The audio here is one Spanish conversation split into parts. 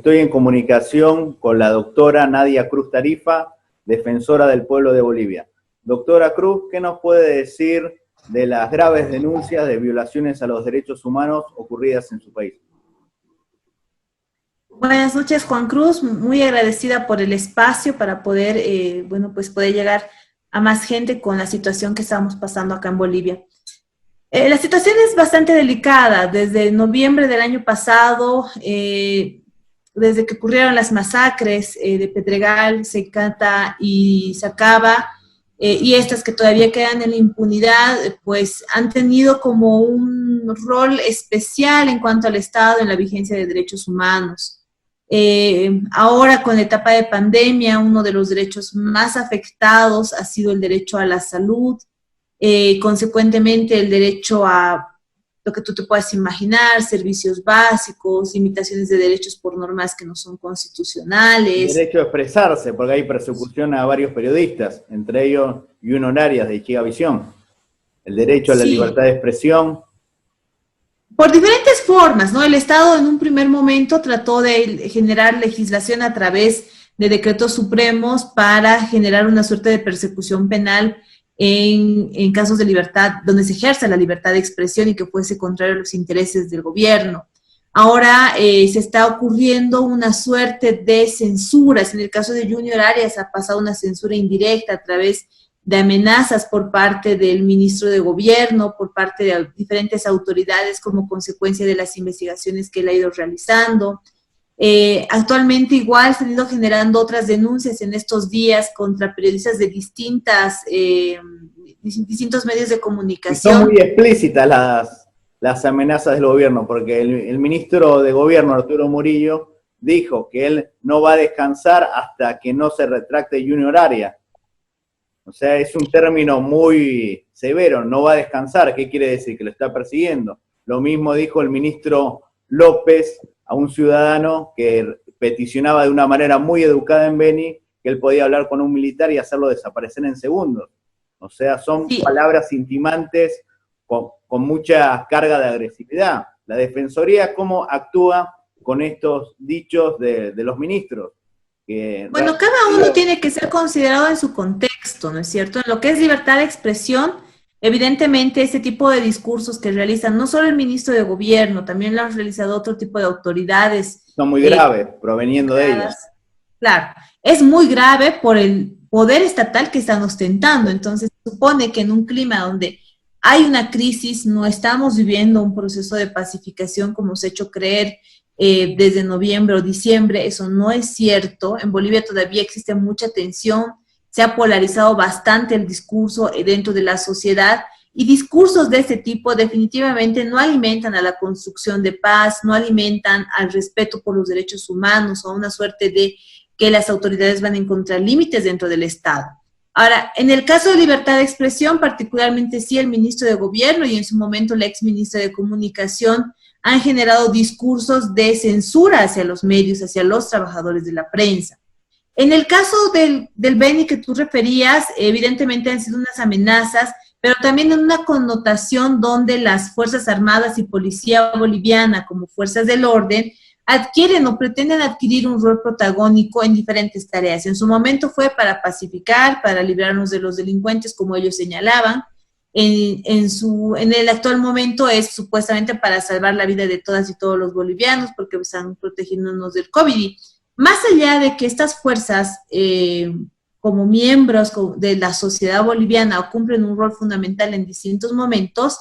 Estoy en comunicación con la doctora Nadia Cruz Tarifa, defensora del pueblo de Bolivia. Doctora Cruz, ¿qué nos puede decir de las graves denuncias de violaciones a los derechos humanos ocurridas en su país? Buenas noches, Juan Cruz. Muy agradecida por el espacio para poder, poder llegar a más gente con la situación que estamos pasando acá en Bolivia. La situación es bastante delicada. Desde noviembre del año pasado, desde que ocurrieron las masacres de Pedregal, Secata y Sacaba, y estas que todavía quedan en la impunidad, pues han tenido como un rol especial en cuanto al Estado en la vigencia de derechos humanos. Ahora con la etapa de pandemia, uno de los derechos más afectados ha sido el derecho a la salud, consecuentemente el derecho a lo que tú te puedas imaginar, servicios básicos, limitaciones de derechos por normas que no son constitucionales. El derecho a expresarse, porque hay persecución a varios periodistas, entre ellos Yuno Arias de Chigavisión. El derecho a la libertad de expresión. Por diferentes formas, ¿no? El Estado en un primer momento trató de generar legislación a través de decretos supremos para generar una suerte de persecución penal en casos de libertad, donde se ejerza la libertad de expresión y que fuese contrario a los intereses del gobierno. Ahora se está ocurriendo una suerte de censuras. En el caso de Junior Arias ha pasado una censura indirecta a través de amenazas por parte del ministro de gobierno, por parte de diferentes autoridades como consecuencia de las investigaciones que él ha ido realizando. Actualmente igual se han ido generando otras denuncias en estos días contra periodistas de distintos medios de comunicación. Y son muy explícitas las amenazas del gobierno, porque el ministro de gobierno, Arturo Murillo, dijo que él no va a descansar hasta que no se retracte Junior Arias. O sea, es un término muy severo, no va a descansar. ¿Qué quiere decir? Que lo está persiguiendo. Lo mismo dijo el ministro López a un ciudadano que peticionaba de una manera muy educada en Beni que él podía hablar con un militar y hacerlo desaparecer en segundos. O sea, son palabras intimantes con mucha carga de agresividad. La Defensoría, ¿cómo actúa con estos dichos de los ministros? Bueno, cada uno tiene que ser considerado en su contexto, ¿no es cierto? En lo que es libertad de expresión, evidentemente este tipo de discursos que realizan no solo el ministro de gobierno, también lo han realizado otro tipo de autoridades. Son muy graves, proveniendo de ellos. Claro, es muy grave por el poder estatal que están ostentando. Entonces, se supone que en un clima donde hay una crisis, no estamos viviendo un proceso de pacificación como se ha hecho creer desde noviembre o diciembre. Eso no es cierto. En Bolivia todavía existe mucha tensión, se ha polarizado bastante el discurso dentro de la sociedad y discursos de este tipo definitivamente no alimentan a la construcción de paz, no alimentan al respeto por los derechos humanos o a una suerte de que las autoridades van a encontrar límites dentro del Estado. Ahora, en el caso de libertad de expresión, particularmente sí el ministro de gobierno y en su momento la ex ministra de comunicación han generado discursos de censura hacia los medios, hacia los trabajadores de la prensa. En el caso del Beni que tú referías, evidentemente han sido unas amenazas, pero también en una connotación donde las Fuerzas Armadas y Policía Boliviana, como fuerzas del orden, adquieren o pretenden adquirir un rol protagónico en diferentes tareas. En su momento fue para pacificar, para librarnos de los delincuentes, como ellos señalaban. En el actual momento es supuestamente para salvar la vida de todas y todos los bolivianos, porque están protegiéndonos del COVID. Y más allá de que estas fuerzas, como miembros de la sociedad boliviana, cumplen un rol fundamental en distintos momentos,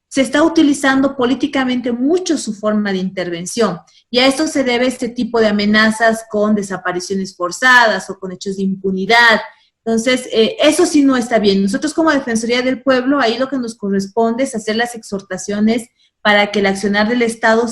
se está utilizando políticamente mucho su forma de intervención. Y a esto se debe este tipo de amenazas con desapariciones forzadas o con hechos de impunidad. Entonces, eso sí no está bien. Nosotros como Defensoría del Pueblo, ahí lo que nos corresponde es hacer las exhortaciones para que el accionar del Estado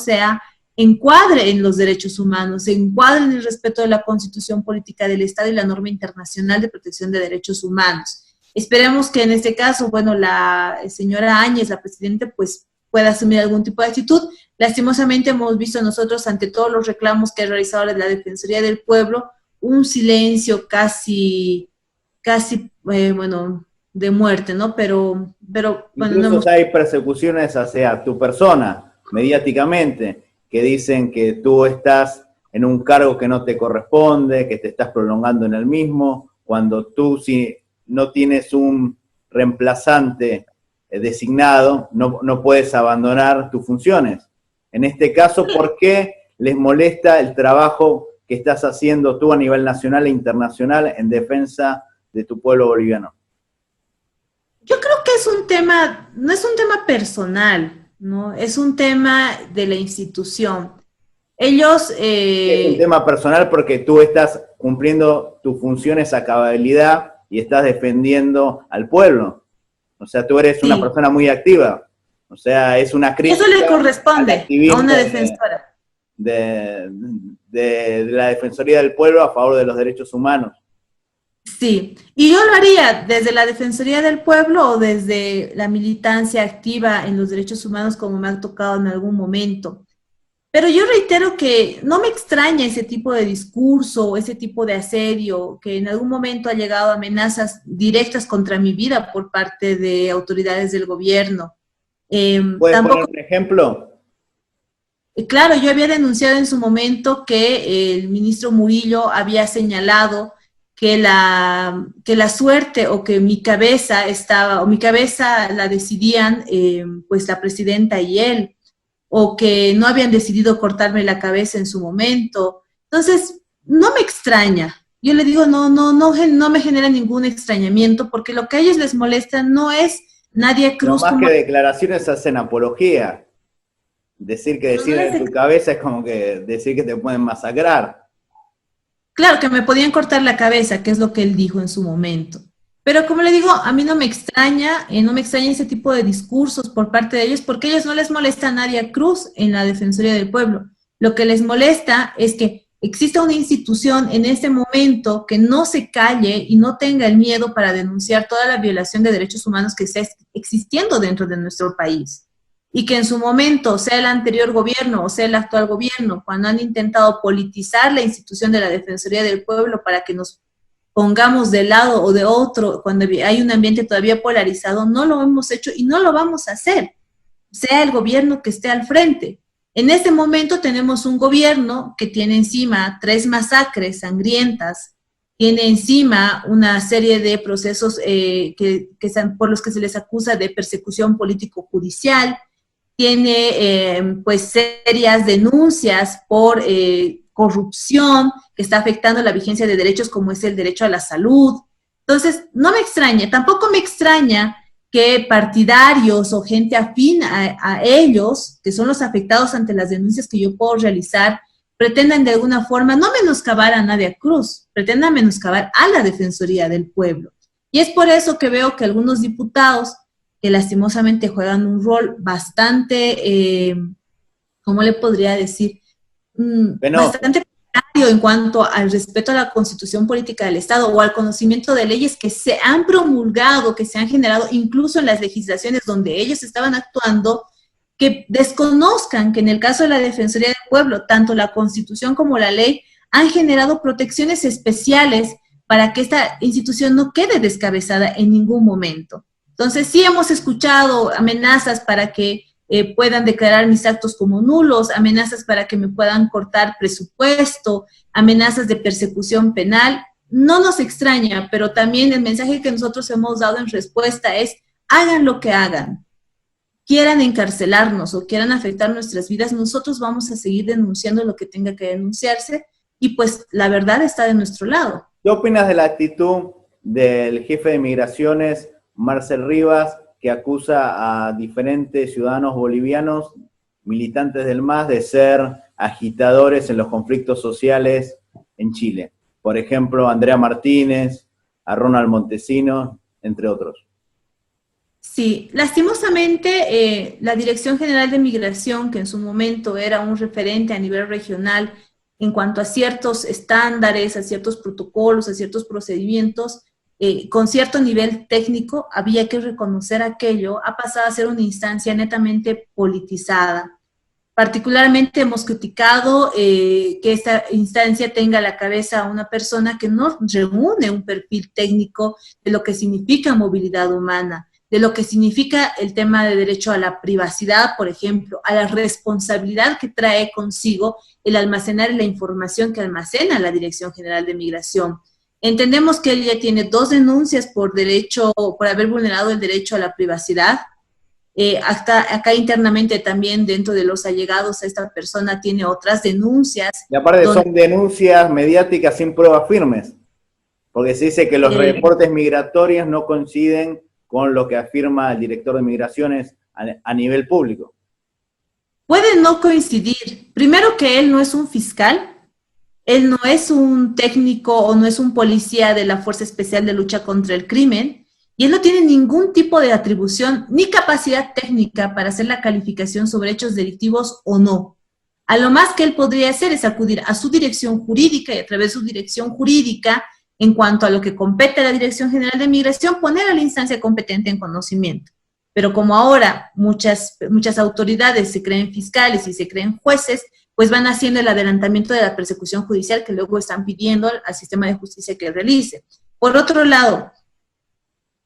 encuadre en los derechos humanos, se encuadre en el respeto de la Constitución Política del Estado y la norma internacional de protección de derechos humanos. Esperemos que en este caso, bueno, la señora Áñez, la presidenta, pues pueda asumir algún tipo de actitud. Lastimosamente hemos visto nosotros, ante todos los reclamos que ha realizado la Defensoría del Pueblo, un silencio casi de muerte, ¿no? Pero bueno, incluso hay persecuciones hacia tu persona, mediáticamente, que dicen que tú estás en un cargo que no te corresponde, que te estás prolongando en el mismo, cuando tú si no tienes un reemplazante designado, no puedes abandonar tus funciones. En este caso, ¿por qué les molesta el trabajo que estás haciendo tú a nivel nacional e internacional en defensa de tu pueblo boliviano? Yo creo que es un tema, no es un tema personal, ¿no? Es un tema de la institución. Ellos... Es un tema personal porque tú estás cumpliendo tus funciones a cabalidad y estás defendiendo al pueblo. O sea, tú eres una persona muy activa. O sea, es una crítica. Eso le corresponde a una defensora. De la Defensoría del Pueblo a favor de los derechos humanos. Sí, y yo lo haría desde la Defensoría del Pueblo o desde la militancia activa en los derechos humanos como me ha tocado en algún momento. Pero yo reitero que no me extraña ese tipo de discurso, ese tipo de asedio, que en algún momento ha llegado amenazas directas contra mi vida por parte de autoridades del gobierno. ¿Puedes poner un ejemplo? Claro, yo había denunciado en su momento que el ministro Murillo había señalado que la suerte o que mi cabeza la decidían pues la presidenta y él, o que no habían decidido cortarme la cabeza en su momento. Entonces, no me extraña. Yo le digo, no me genera ningún extrañamiento, porque lo que a ellos les molesta no es Nadia Cruz. No más que declaraciones hacen apología. Decir que deciden en tu cabeza es como que decir que te pueden masacrar. Claro, que me podían cortar la cabeza, que es lo que él dijo en su momento. Pero como le digo, a mí no me extraña ese tipo de discursos por parte de ellos, porque a ellos no les molesta a Nadia Cruz en la Defensoría del Pueblo. Lo que les molesta es que exista una institución en este momento que no se calle y no tenga el miedo para denunciar toda la violación de derechos humanos que está existiendo dentro de nuestro país. Y que en su momento, sea el anterior gobierno o sea el actual gobierno, cuando han intentado politizar la institución de la Defensoría del Pueblo para que nos pongamos de lado o de otro, cuando hay un ambiente todavía polarizado, no lo hemos hecho y no lo vamos a hacer, sea el gobierno que esté al frente. En este momento tenemos un gobierno que tiene encima 3 masacres sangrientas, tiene encima una serie de procesos por los que se les acusa de persecución político-judicial, tiene pues serias denuncias por corrupción que está afectando la vigencia de derechos como es el derecho a la salud. Entonces, no me extraña, tampoco me extraña que partidarios o gente afín a ellos, que son los afectados ante las denuncias que yo puedo realizar, pretendan de alguna forma no menoscabar a Nadia Cruz, pretendan menoscabar a la Defensoría del Pueblo. Y es por eso que veo que algunos diputados que lastimosamente juegan un rol bastante, ¿cómo le podría decir? Bastante precario en cuanto al respeto a la Constitución Política del Estado o al conocimiento de leyes que se han promulgado, que se han generado incluso en las legislaciones donde ellos estaban actuando, que desconozcan que en el caso de la Defensoría del Pueblo, tanto la Constitución como la ley han generado protecciones especiales para que esta institución no quede descabezada en ningún momento. Entonces, sí hemos escuchado amenazas para que puedan declarar mis actos como nulos, amenazas para que me puedan cortar presupuesto, amenazas de persecución penal. No nos extraña, pero también el mensaje que nosotros hemos dado en respuesta es, hagan lo que hagan, quieran encarcelarnos o quieran afectar nuestras vidas, nosotros vamos a seguir denunciando lo que tenga que denunciarse y pues la verdad está de nuestro lado. ¿Qué opinas de la actitud del jefe de Migraciones, Marcel Rivas, que acusa a diferentes ciudadanos bolivianos, militantes del MAS, de ser agitadores en los conflictos sociales en Chile? Por ejemplo, a Andrea Martínez, a Ronald Montesinos, entre otros. Sí, lastimosamente la Dirección General de Migración, que en su momento era un referente a nivel regional en cuanto a ciertos estándares, a ciertos protocolos, a ciertos procedimientos, con cierto nivel técnico, había que reconocer aquello, ha pasado a ser una instancia netamente politizada. Particularmente hemos criticado que esta instancia tenga a la cabeza a una persona que no reúne un perfil técnico de lo que significa movilidad humana, de lo que significa el tema de derecho a la privacidad, por ejemplo, a la responsabilidad que trae consigo el almacenar la información que almacena la Dirección General de Migración. Entendemos que él ya tiene 2 denuncias por haber vulnerado el derecho a la privacidad. Hasta acá internamente también, dentro de los allegados a esta persona, tiene otras denuncias. Y aparte son denuncias mediáticas sin pruebas firmes, porque se dice que los reportes migratorios no coinciden con lo que afirma el director de Migraciones a nivel público. Puede no coincidir. Primero, que él no es un fiscal, él no es un técnico o no es un policía de la Fuerza Especial de Lucha contra el Crimen, y él no tiene ningún tipo de atribución ni capacidad técnica para hacer la calificación sobre hechos delictivos o no. A lo más que él podría hacer es acudir a su dirección jurídica y a través de su dirección jurídica, en cuanto a lo que compete a la Dirección General de Migración, poner a la instancia competente en conocimiento. Pero como ahora muchas autoridades se creen fiscales y se creen jueces, pues van haciendo el adelantamiento de la persecución judicial que luego están pidiendo al sistema de justicia que realice. Por otro lado,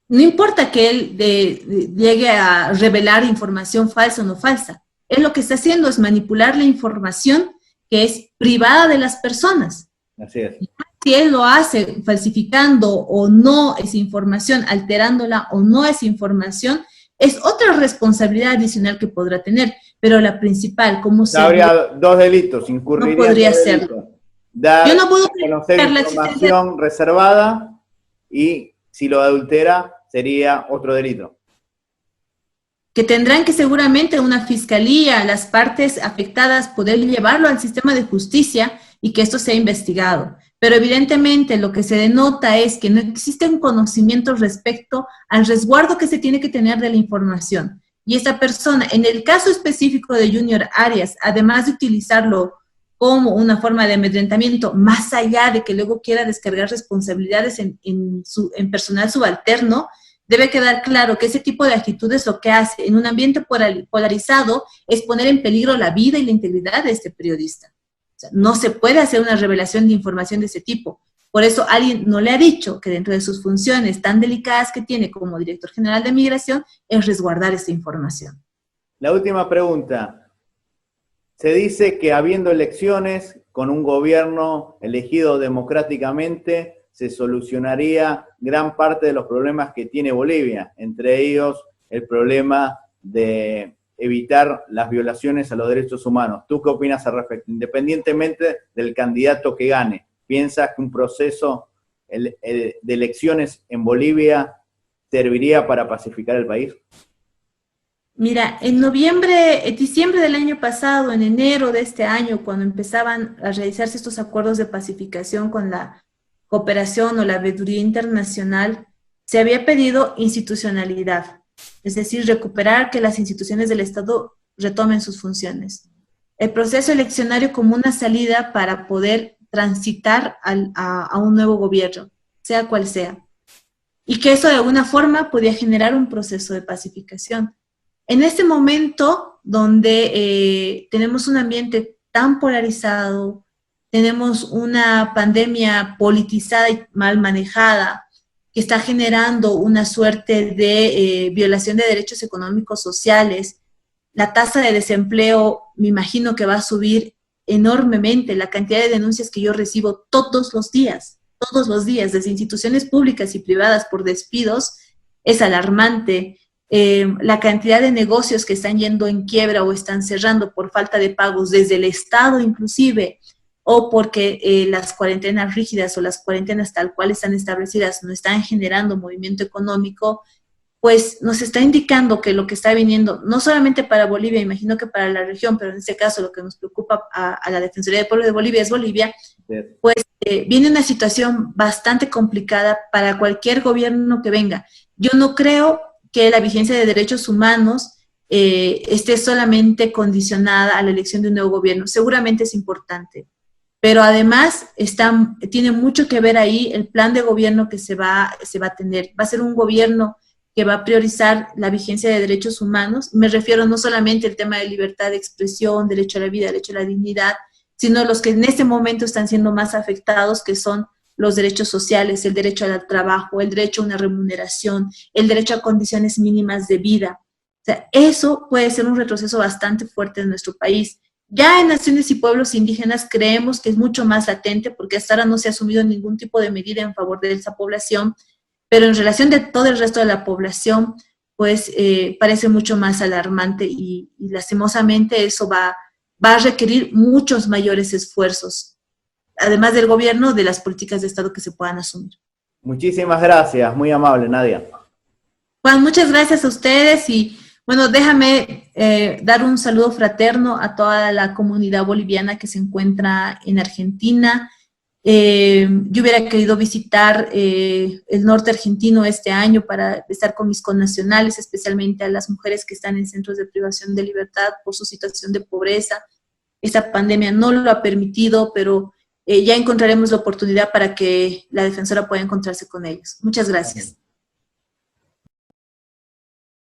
no importa que él llegue a revelar información falsa o no falsa, él lo que está haciendo es manipular la información que es privada de las personas. Así es. Si él lo hace falsificando o no esa información, alterándola o no esa información, es otra responsabilidad adicional que podrá tener, pero la principal, como se... Habría 2 delitos, incurriría. No podría serlo. Yo no puedo conocer información reservada, y si lo adultera sería otro delito. Que tendrán que seguramente una fiscalía, las partes afectadas, poder llevarlo al sistema de justicia y que esto sea investigado. Pero evidentemente lo que se denota es que no existe un conocimiento respecto al resguardo que se tiene que tener de la información. Y esta persona, en el caso específico de Junior Arias, además de utilizarlo como una forma de amedrentamiento, más allá de que luego quiera descargar responsabilidades en personal subalterno, debe quedar claro que ese tipo de actitudes lo que hace en un ambiente polarizado es poner en peligro la vida y la integridad de este periodista. O sea, no se puede hacer una revelación de información de ese tipo. Por eso alguien no le ha dicho que dentro de sus funciones tan delicadas que tiene como director general de Migración es resguardar esta información. La última pregunta. Se dice que habiendo elecciones con un gobierno elegido democráticamente se solucionaría gran parte de los problemas que tiene Bolivia, entre ellos el problema de evitar las violaciones a los derechos humanos. ¿Tú qué opinas al respecto? Independientemente del candidato que gane, ¿piensas que un proceso de elecciones en Bolivia serviría para pacificar el país? Mira, en diciembre del año pasado, en enero de este año, cuando empezaban a realizarse estos acuerdos de pacificación con la cooperación o la veeduría internacional, se había pedido institucionalidad. Es decir, recuperar que las instituciones del Estado retomen sus funciones. El proceso eleccionario como una salida para poder transitar a un nuevo gobierno, sea cual sea. Y que eso de alguna forma podía generar un proceso de pacificación. En este momento donde tenemos un ambiente tan polarizado, tenemos una pandemia politizada y mal manejada, que está generando una suerte de violación de derechos económicos sociales. La tasa de desempleo, me imagino que va a subir enormemente. La cantidad de denuncias que yo recibo todos los días, desde instituciones públicas y privadas por despidos, es alarmante. La cantidad de negocios que están yendo en quiebra o están cerrando por falta de pagos desde el Estado inclusive, o porque las cuarentenas rígidas o las cuarentenas tal cual están establecidas no están generando movimiento económico, pues nos está indicando que lo que está viniendo, no solamente para Bolivia, imagino que para la región, pero en este caso lo que nos preocupa a la Defensoría del Pueblo de Bolivia es Bolivia, pues viene una situación bastante complicada para cualquier gobierno que venga. Yo no creo que la vigencia de derechos humanos esté solamente condicionada a la elección de un nuevo gobierno. Seguramente es importante, pero además tiene mucho que ver ahí el plan de gobierno que se va a tener. Va a ser un gobierno que va a priorizar la vigencia de derechos humanos. Me refiero no solamente al tema de libertad de expresión, derecho a la vida, derecho a la dignidad, sino los que en este momento están siendo más afectados, que son los derechos sociales, el derecho al trabajo, el derecho a una remuneración, el derecho a condiciones mínimas de vida. O sea, eso puede ser un retroceso bastante fuerte en nuestro país. Ya en naciones y pueblos indígenas creemos que es mucho más latente porque hasta ahora no se ha asumido ningún tipo de medida en favor de esa población, pero en relación de todo el resto de la población, pues parece mucho más alarmante y lastimosamente eso va a requerir muchos mayores esfuerzos, además del gobierno, de las políticas de Estado que se puedan asumir. Muchísimas gracias, muy amable, Nadia. Juan, muchas gracias a ustedes y bueno, déjame dar un saludo fraterno a toda la comunidad boliviana que se encuentra en Argentina. Yo hubiera querido visitar el norte argentino este año para estar con mis connacionales, especialmente a las mujeres que están en centros de privación de libertad por su situación de pobreza. Esta pandemia no lo ha permitido, pero ya encontraremos la oportunidad para que la defensora pueda encontrarse con ellos. Muchas gracias.